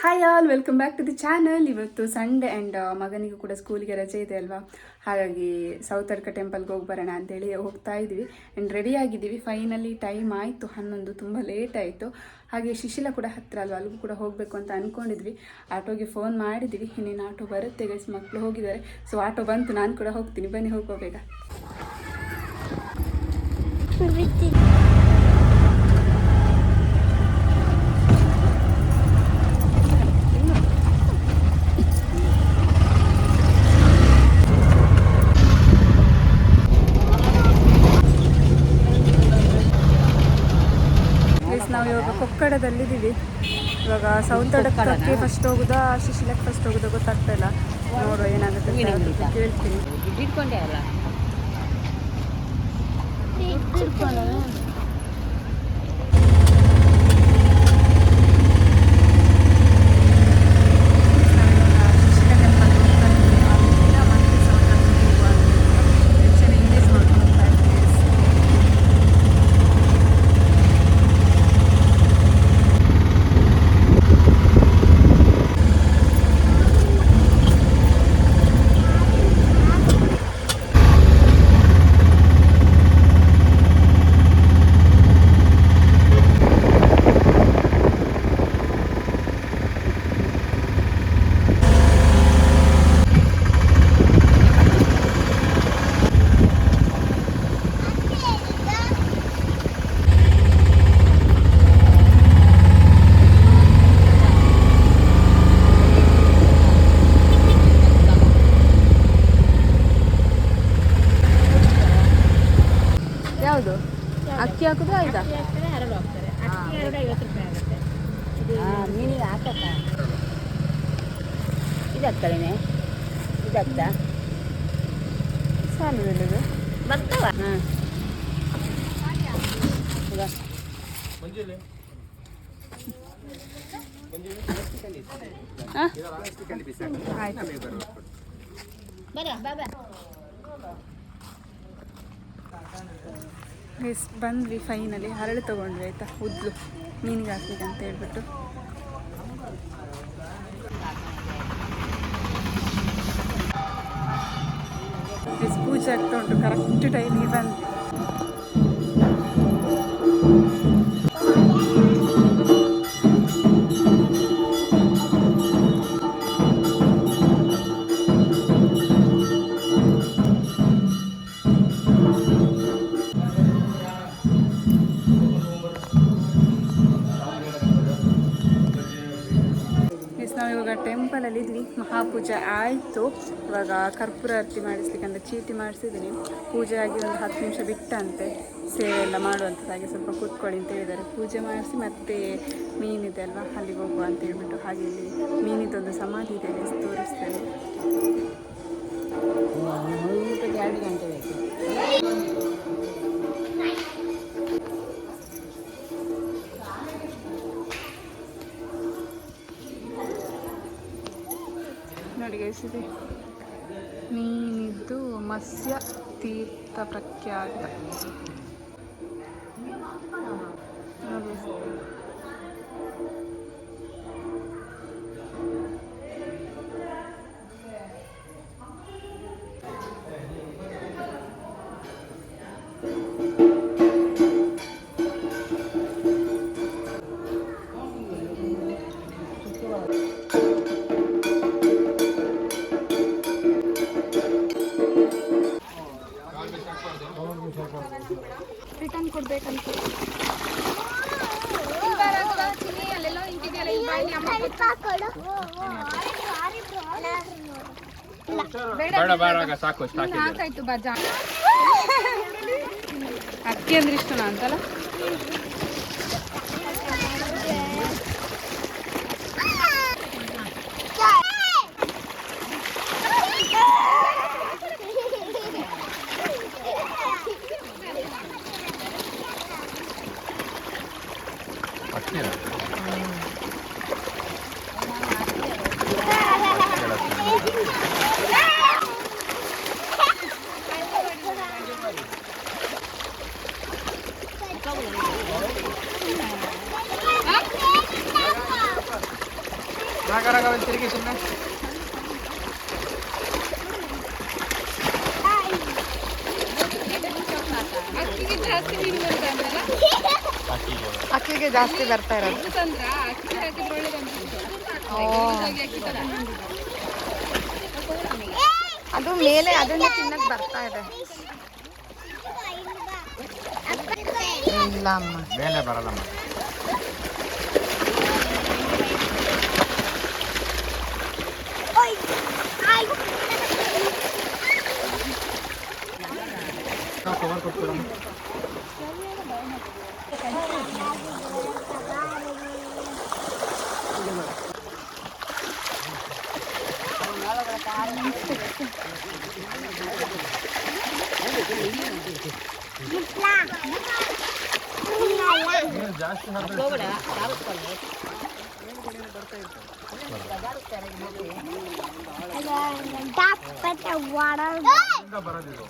Hi all, welcome back to the channel. ಇವತ್ತು Sunday and ಮಗನಿಗೂ ಕೂಡ ಸ್ಕೂಲಿಗೆ ರಜೆ ಇದೆ ಅಲ್ವಾ, ಹಾಗಾಗಿ ಸೌತಡ್ಕ ಟೆಂಪಲ್ಗೆ ಹೋಗಿ ಬರೋಣ ಅಂತೇಳಿ ಹೋಗ್ತಾ ಇದ್ವಿ. ಆ್ಯಂಡ್ ರೆಡಿ ಆಗಿದ್ದೀವಿ. ಫೈನಲಿ ಟೈಮ್ ಆಯಿತು 11, ತುಂಬ ಲೇಟ್ ಆಯಿತು. ಹಾಗೆ ಶಿಶಿಲ ಕೂಡ ಹತ್ತಿರ ಅಲ್ವಾ, ಅಲ್ಲಿಗೂ ಕೂಡ ಹೋಗಬೇಕು ಅಂತ ಅಂದ್ಕೊಂಡಿದ್ವಿ. ಆಟೋಗೆ ಫೋನ್ ಮಾಡಿದ್ವಿ, ಇನ್ನೇನು ಆಟೋ ಬರುತ್ತೆ ಗೈಸ್, ಮಕ್ಕಳು ಹೋಗಿದ್ದಾರೆ. ಸೊ ಆಟೋ ಬಂತು, ನಾನು ಕೂಡ ಹೋಗ್ತೀನಿ, ಬನ್ನಿ ಹೋಗೋಬೇಗ. ನಾವು ಇವಾಗ ಕೊಕ್ಕಡದಲ್ಲಿದ್ದೀವಿ. ಇವಾಗ ಸೌತಡ್ಕಕ್ಕೆ ಫಸ್ಟ್ ಹೋಗೋದಾ ಶಿಶಿಲಕ್ಕೆ ಫಸ್ಟ್ ಹೋಗೋದಾ ಗೊತ್ತಾಗ್ತಾ ಇಲ್ಲ. ನೋಡುವ ಏನಾಗುತ್ತೆ ಕೇಳ್ತೀನಿ. ಯಾವುದು ಅಕ್ಕಿ ಹಾಕುದು ಆಯ್ತಾ? ಮೀನಿಗೆ ಹಾಕಕ್ಕ ಇದಾಗ್ತದೇನೆ, ಇದಾಗ್ತಾ ಸಾಲು ಹೇಳಿದೆ ಬರ್ತಾವ. ಬಂದ್ವಿ ಫೈನಲಿ. ಹರಳು ತೊಗೊಂಡ್ವಿ ಆಯಿತಾ, ಉದ್ಲು ಮೀನಿಗೆ ಹಾಕ್ಬೇಕಂತ ಹೇಳ್ಬಿಟ್ಟು. ಪೂಜೆ ಆಗ್ತಾ ಉಂಟು, ಕರೆಕ್ಟ್ ಟೈಮಿಗೆ ಬಂದ್ವಿ. ನಾವು ಇವಾಗ ಟೆಂಪಲಲ್ಲಿ ಇದ್ವಿ, ಮಹಾಪೂಜೆ ಆಯಿತು. ಇವಾಗ ಕರ್ಪೂರ ಆರತಿ ಮಾಡಿಸ್ಲಿಕ್ಕಂತ ಚೀಟಿ ಮಾಡಿಸಿದ್ದೀನಿ. ಪೂಜೆ ಆಗಿ ಒಂದು 10 ನಿಮಿಷ ಬಿಟ್ಟಂತೆ ಸೇವೆ ಎಲ್ಲ ಮಾಡುವಂಥದ್ದಾಗಿ ಸ್ವಲ್ಪ ಕೂತ್ಕೊಳ್ಳಿ ಅಂತ ಹೇಳಿದ್ದಾರೆ. ಪೂಜೆ ಮಾಡಿಸಿ ಮತ್ತೆ ಮೀನಿದೆ ಅಲ್ವಾ, ಅಲ್ಲಿಗೆ ಹೋಗುವ ಅಂತ ಹೇಳ್ಬಿಟ್ಟು. ಹಾಗೆ ಇಲ್ಲಿ ಮೀನಿದೊಂದು ಸಮಾಧಿ ಇದೆ, ತೋರಿಸ್ತೇನೆ. 2 ಗಂಟೆ ಬೇಕು. ನೋಡಿ ಗೈಸಿದೆ, ಮೀನಿದ್ದು ಮತ್ಸ್ಯ ತೀರ್ಥ ಪ್ರಖ್ಯಾತ ನೋಡಿ. ರಿಟರ್ನ್ ಕೊಡ್ಬೇಕಂತ ಸಾಕಾಯ್ತು. ಬಜಾ ಅಕ್ಕಿ ಅಂದ್ರೆ ಇಷ್ಟನ ಅಂತಲ್ಲ. ತಿರುಗಿ ಸುಮ್ಮನೆ ಅಕ್ಕಿಗೆ ಜಾಸ್ತಿ ಬರ್ತಾ ಇರೋದು. ಅದು ಮೇಲೆ ಅದನ್ನ ತಿನ್ನಕ್ ಬರ್ತಾ ಇದೆ. ಇಲ್ಲ ಅಮ್ಮ ಮೇಲೆ ಬರಲ್ಲಮ್ಮ. ಕವರ್ ಕೊಟ್ಬಿಡಮ್ಮ. ಜಾಸ್ತಿ ಬರೋದಿಲ್ಲ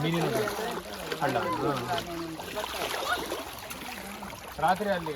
ಮೀನಿನ ಹಳ್ಳ ರಾತ್ರಿ ಅಲ್ಲಿ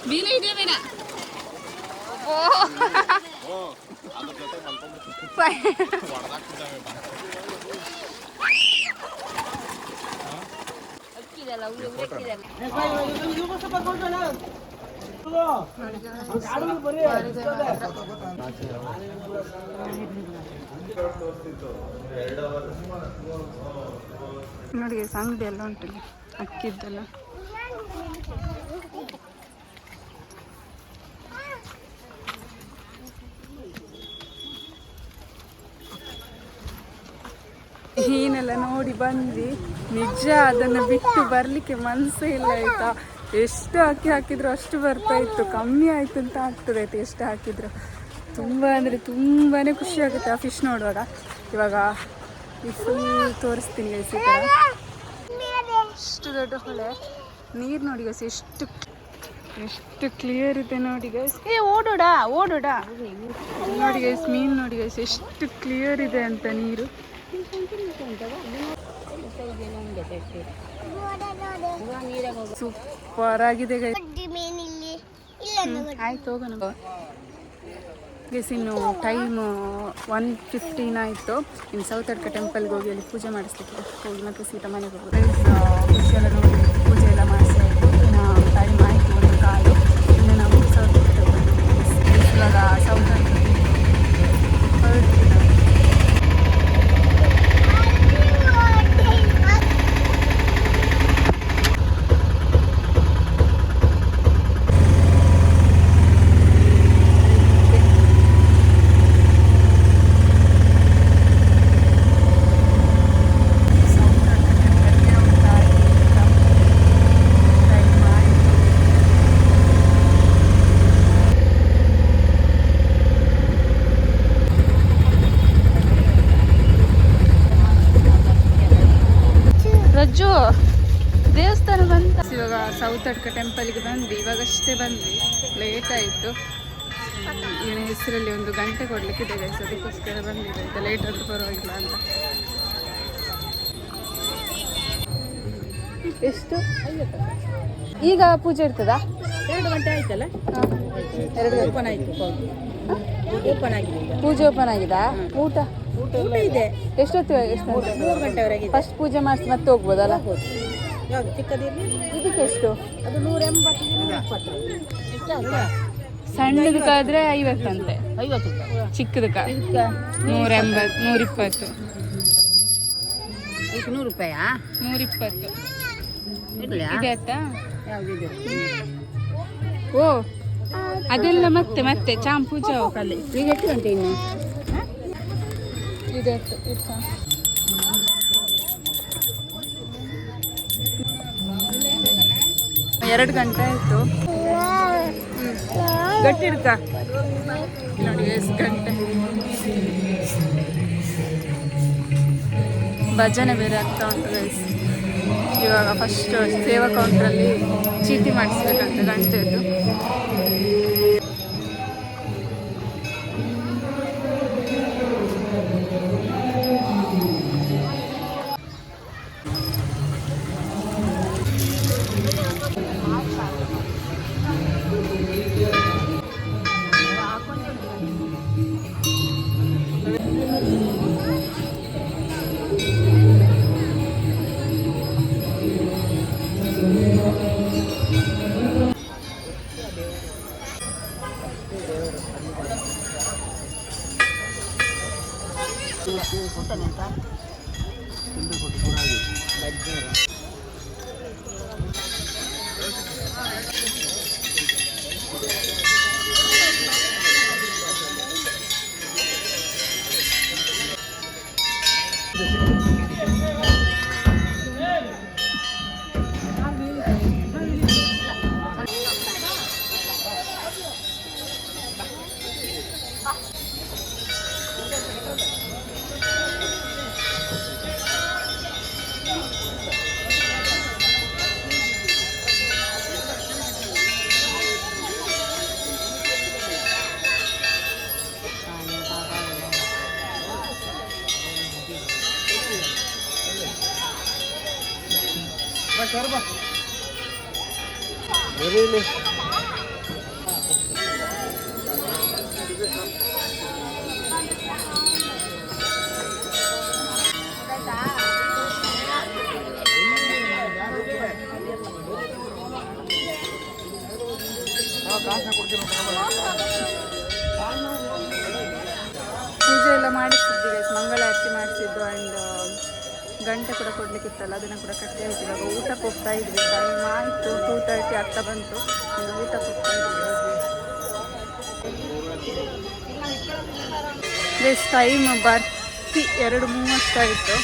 ಬೀಲೆ ಇದೆ ಬೇಡ. ನೋಡಿ ಅಂಗಡಿ ಎಲ್ಲ ಉಂಟು ಅಕ್ಕಿದ್ದೆಲ್ಲ. ಮೀನೆಲ್ಲ ನೋಡಿ ಬಂದ್ವಿ. ನಿಜ ಅದನ್ನು ಬಿಟ್ಟು ಬರಲಿಕ್ಕೆ ಮನಸ್ಸೇ ಇಲ್ಲ ಆಯ್ತಾ. ಎಷ್ಟು ಅಕ್ಕಿ ಹಾಕಿದ್ರು ಅಷ್ಟು ಬರ್ತಾ ಇತ್ತು. ಕಮ್ಮಿ ಆಯ್ತು ಅಂತ ಆಗ್ತದೆ ಆಯ್ತು ಎಷ್ಟು ಹಾಕಿದ್ರು. ತುಂಬ ಅಂದರೆ ತುಂಬಾ ಖುಷಿ ಆಗುತ್ತೆ ಆ ಫಿಶ್ ನೋಡುವಾಗ. ಇವಾಗ ಈ ಫುಲ್ ತೋರಿಸ್ತೀನಿ ಗೈಸ್. ಈ ಥರ ಎಷ್ಟು ದೊಡ್ಡ ಹೊಳೆ, ನೀರು ನೋಡಿ ಗೈಸ್ ಎಷ್ಟು ಕ್ಲಿಯರ್ ಇದೆ ನೋಡಿ ಗೈಸ್. ಓಡೋಡ ನೋಡಿ ಗೈಸ್, ಮೀನು ನೋಡಿ ಗೈಸ್ ಎಷ್ಟು ಕ್ಲಿಯರ್ ಇದೆ ಅಂತ ನೀರು. ಸೂಪರ್ ಆಗಿದೆ ಗೈಸ್. ಆಯ್ತು ಹೋಗೋಣ ಗೈಸ್. ಇನ್ನು ಟೈಮ್ 1:15 ಆಯಿತು. ಇನ್ನು ಸೌತಡ್ಕ ಟೆಂಪಲ್ಗೆ ಹೋಗಿ ಅಲ್ಲಿ ಪೂಜೆ ಮಾಡಿಸ್ಲಿಕ್ಕೆ ಹೋಗಿ ಮತ್ತೆ ಸೀದಾ ಮನೆಗೆ ಹೋಗೋದು. ಪೂಜೆ ಎಲ್ಲ ನೋಡಿ ಪೂಜೆ ಎಲ್ಲ ಮಾಡಿಸಿ ಆಯಿತು. ಇನ್ನು ಟೈಮ್ ಆಯಿತು 1:15. ಇನ್ನು ನಾವು ಸೌತಡ್ಕ ಟೆಂಪಲ್ ಇವಾಗ ಸೌತಡ್ಕ ಹೊರಡ್ತೀವಿ. ದೇವಸ್ಥಾನ ಬಂತ. ಇವಾಗ ಸೌತಡ್ಕ ಟೆಂಪಲ್ಗೆ ಬಂದ್ವಿ. ಇವಾಗಷ್ಟೇ ಬಂದ್ವಿ, ಲೇಟ್ ಆಯಿತು. ಇವನ ಹೆಸರಲ್ಲಿ ಒಂದು ಗಂಟೆ ಕೊಡ್ಲಿಕ್ಕಿದೆ ಗೈಸ್, ಅದಕ್ಕೋಸ್ಕರ ಬಂದಿದೆ ಆಯ್ತಾ. ಲೇಟ್ ಆದರೂ ಪರವಾಗಿಲ್ಲ ಅಂತ. ಎಷ್ಟು ಈಗ ಪೂಜೆ ಇರ್ತದಾ? 2 ಗಂಟೆ ಆಯ್ತಲ್ಲ. ಎರಡು ಓಪನ್ ಆಯ್ತು. ಓಪನ್ ಆಗಿದೆ ಈಗ. ಪೂಜೆ ಓಪನ್ ಆಗಿದಾ? ಊಟ ಊಟ ಇದೆ. ಎಷ್ಟೊತ್ತು? 3 ಗಂಟೆವರೆಗೆ. ಫಸ್ಟ್ ಪೂಜೆ ಮಾಡಿಸಿ ಮತ್ತೆ ಹೋಗ್ಬೋದಲ್ಲ? ಯಾವುದು ಚಿಕ್ಕದಿರಲಿ? ಇದಕ್ಕೆ ಎಷ್ಟು? ಅದು 180 120. ಎಷ್ಟಾಗ? ಸಣ್ಣದಕ್ಕಾದ್ರೆ 50 ಅಂತೆ, 50 ರೂಪಾಯಿ. ಚಿಕ್ಕದಕ್ಕ 180 120. ಇದಕ್ಕೆ 100 ರೂಪಾಯಾ? 120 ಇರಲಿ. ಇದೆ ಆಯ್ತಾ? ಯಾವುದಿದೆ? ಓ ಅದೆಲ್ಲ ಮತ್ತೆ ಮತ್ತೆ ಚಾಮ್ ಪೂಜೆ ಹೋಗಲ್ಲಿ. ಈಗ ಎಷ್ಟು ಗಂಟೆ ಇನ್ನು? ಇದೆ 2 ಗಂಟೆ ಆಯ್ತು. ಗಟ್ಟಿ ಇಡ್ಕ ನೋಡಿ ಎಷ್ಟು ಗಂಟೆ. ಭಜನೆ ಬೇರೆ ಆಗ್ತಾ ಉಂಟು ಗೈಸ್. ಇವಾಗ ಫಸ್ಟ್ ಸೇವಾ ಕೌಂಟ್ರಲ್ಲಿ ಚೀಟಿ ಮಾಡಿಸ್ಬೇಕಂತ ಗಂಟೆದು. ಪೂಜೆ ಎಲ್ಲ ಮಾಡಿಸಿದ್ವಿ ಗೈಸ್, ಮಂಗಳಾರತಿ ಮಾಡಿಸಿದ್ದು ಆ್ಯಂಡ್ ಗಂಟೆ ಕೂಡ ಕೊಡ್ಲಿಕ್ಕಿತ್ತಲ್ಲ ಅದನ್ನು ಕೂಡ ಕಟ್ಟಿ ಆಯ್ತು. ಇವಾಗ ಊಟಕ್ಕೆ ಹೋಗ್ತಾ ಇದ್ವಿ. ಟೈಮ್ ಆಯಿತು, 2:30 ಆಗ್ತಾ ಬಂತು. ಇನ್ನು ಊಟಕ್ಕೆ ಹೋಗ್ತಾ ಇದ್ವಿ ಗೈಸ್. ಟೈಮ್ ಬರ್ತಿ 2:30 ಆಯಿತು.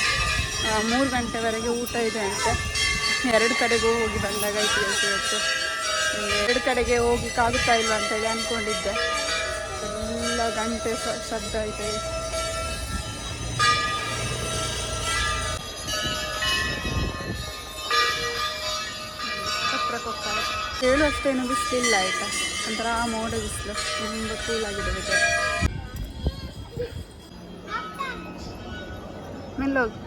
3 ಗಂಟೆವರೆಗೆ ಊಟ ಇದೆ ಅಂತೆ. 2 ಕಡೆಗೂ ಹೋಗಿ ಬಂದಾಗ ಆಯ್ತು ಗೈಸ್ ಇವತ್ತು. 2 ಕಡೆಗೆ ಹೋಗ್ಲಿಕ್ಕಾಗುತ್ತಾ ಇಲ್ಲ ಅಂತೇಳಿ ಅಂದ್ಕೊಂಡಿದ್ದೆ. ಎಲ್ಲ ಗಂಟೆ ಶಬ್ದ ಆಯ್ತು. ಹತ್ರಕ್ಕೆ ಹೋಗ್ತಾರೆ ಹೇಳು ಅಷ್ಟೇನು ಬಿಸಿಲಿಲ್ಲ ಆಯಿತಾ. ಒಂಥರ ಮೋಡ ಬಿಸಿಲು, ತುಂಬ ಕೂಲಾಗಿದೆ ವೆದರ್. ಮೆಲ್ಲೋಗಿ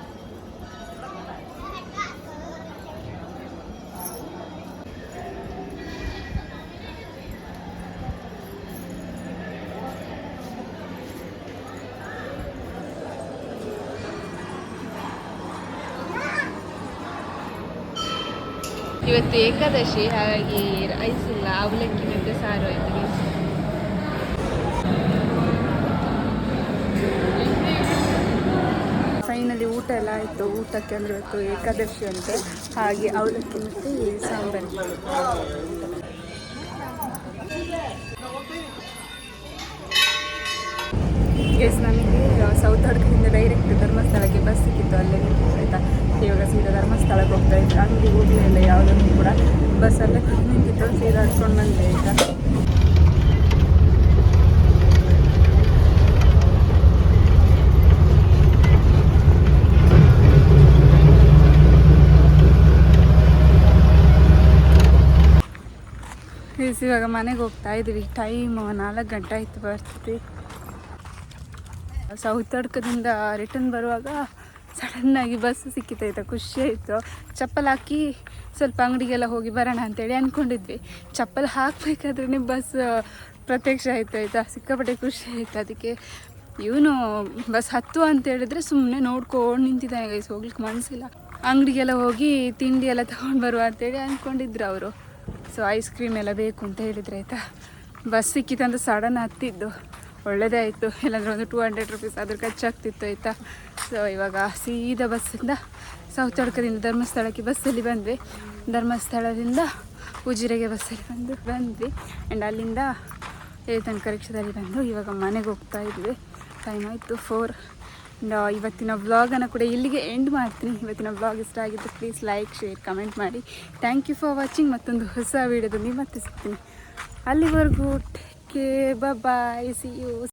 ಇವತ್ತು ಏಕಾದಶಿ, ಹಾಗಾಗಿ ರೈಸ್ ಇಲ್ಲ, ಅವಲಕ್ಕಿ ಮತ್ತು ಸಾರು ಆಯ್ತು. ಫೈನಲಿ ಊಟ ಎಲ್ಲ ಆಯಿತು. ಊಟಕ್ಕೆ ಅಂದರೆ ಇವತ್ತು ಏಕಾದಶಿ ಅಂತೆ, ಹಾಗೆ ಅವಲಕ್ಕಿ ಮತ್ತು ಸಾಂಬಾರು. ಎಸ್ ನಮಗೆ ಸೌತಡ್ಕದಿಂದ ಡೈರೆಕ್ಟ್ ಧರ್ಮಸ್ಥಳಕ್ಕೆ ಬಸ್ ಸಿಕ್ಕಿತ್ತು, ಅಲ್ಲೇ ನಿಂತಿತ್ತು ಆಯಿತಾ. ಇವಾಗ ಸೀದಾ ಧರ್ಮಸ್ಥಳಕ್ಕೆ ಹೋಗ್ತಾ ಇತ್ತು. ಅಂಗಡಿ ಹೋಗಲಿಲ್ಲ ಯಾವುದಕ್ಕೂ ಕೂಡ, ಬಸ್ಸಲ್ಲೇ ನಿಂತಿತ್ತು. ಸೀದಾ ಹಡ್ಕೊಂಡು ಬಂದೆ ಆಯಿತಾ. ಇವಾಗ ಮನೆಗೆ ಹೋಗ್ತಾ ಇದ್ದೀವಿ. ಟೈಮ್ 4 ಗಂಟೆ ಆಯಿತು ಬರ್ತೀವಿ. ಸೌತಡ್ಕದಿಂದ ರಿಟರ್ನ್ ಬರುವಾಗ ಸಡನ್ನಾಗಿ ಬಸ್ ಸಿಕ್ಕಿತಾಯ್ತಾ, ಖುಷಿ ಆಯಿತು. ಚಪ್ಪಲ್ ಹಾಕಿ ಸ್ವಲ್ಪ ಅಂಗಡಿಗೆಲ್ಲ ಹೋಗಿ ಬರೋಣ ಅಂತೇಳಿ ಅಂದ್ಕೊಂಡಿದ್ವಿ. ಚಪ್ಪಲ್ ಹಾಕಬೇಕಾದ್ರೆ ಬಸ್ ಪ್ರತ್ಯಕ್ಷ ಆಯಿತು ಆಯಿತಾ, ಸಿಕ್ಕಾಪಟ್ಟೆ ಖುಷಿ ಆಯಿತು. ಅದಕ್ಕೆ ಇವನು ಬಸ್ ಹತ್ತು ಅಂತ ಹೇಳಿದ್ರೆ ಸುಮ್ಮನೆ ನೋಡ್ಕೊಂಡು ನಿಂತಿದ್ದಾನೆ ಗೈಸ್, ಹೋಗ್ಲಿಕ್ಕೆ ಮನಸ್ಸಿಲ್ಲ. ಅಂಗಡಿಗೆಲ್ಲ ಹೋಗಿ ತಿಂಡಿ ಎಲ್ಲ ತೊಗೊಂಡು ಬರುವ ಅಂತೇಳಿ ಅಂದ್ಕೊಂಡಿದ್ರು ಅವರು. ಸೊ ಐಸ್ ಕ್ರೀಮ್ ಎಲ್ಲ ಬೇಕು ಅಂತ ಹೇಳಿದ್ರೆ ಆಯಿತಾ. ಬಸ್ ಸಿಕ್ಕಿತ್ತಂತ ಸಡನ್ ಹತ್ತಿದ್ದು, ಒಳ್ಳೆಯದೇ ಆಯಿತು. ಇಲ್ಲಾಂದರೆ ಒಂದು 200 ರೂಪೀಸ್ ಅದ್ರ ಖರ್ಚಾಗ್ತಿತ್ತು ಆಯಿತಾ. ಸೊ ಇವಾಗ ಸೀದಾ ಬಸ್ಸಿಂದ ಸೌತಡ್ಕದಿಂದ ಧರ್ಮಸ್ಥಳಕ್ಕೆ ಬಸ್ಸಲ್ಲಿ ಬಂದ್ವಿ. ಧರ್ಮಸ್ಥಳದಿಂದ ಉಜಿರೆಗೆ ಬಸ್ಸಲ್ಲಿ ಬಂದ್ವಿ. ಆ್ಯಂಡ್ ಅಲ್ಲಿಂದ ತನಕ ರಿಕ್ಷಾದಲ್ಲಿ ಬಂದು ಇವಾಗ ಮನೆಗೆ ಹೋಗ್ತಾ ಇದ್ವಿ. ಟೈಮ್ ಆಯಿತು 4. ಆ್ಯಂಡ್ ಇವತ್ತಿನ ವ್ಲಾಗನ್ನು ಕೂಡ ಇಲ್ಲಿಗೆ ಎಂಡ್ ಮಾಡ್ತೀನಿ. ಇವತ್ತಿನ ವ್ಲಾಗ್ ಇಷ್ಟ ಆಗಿದ್ದು ಪ್ಲೀಸ್ ಲೈಕ್, ಶೇರ್, ಕಮೆಂಟ್ ಮಾಡಿ. Thank you for watching. ಮತ್ತೊಂದು ಹೊಸ ವೀಡಿಯೋದಲ್ಲಿ ಮತ್ತೆ ಸಿಗ್ತೀನಿ. ಅಲ್ಲಿವರೆಗೂ take care, bye, see you.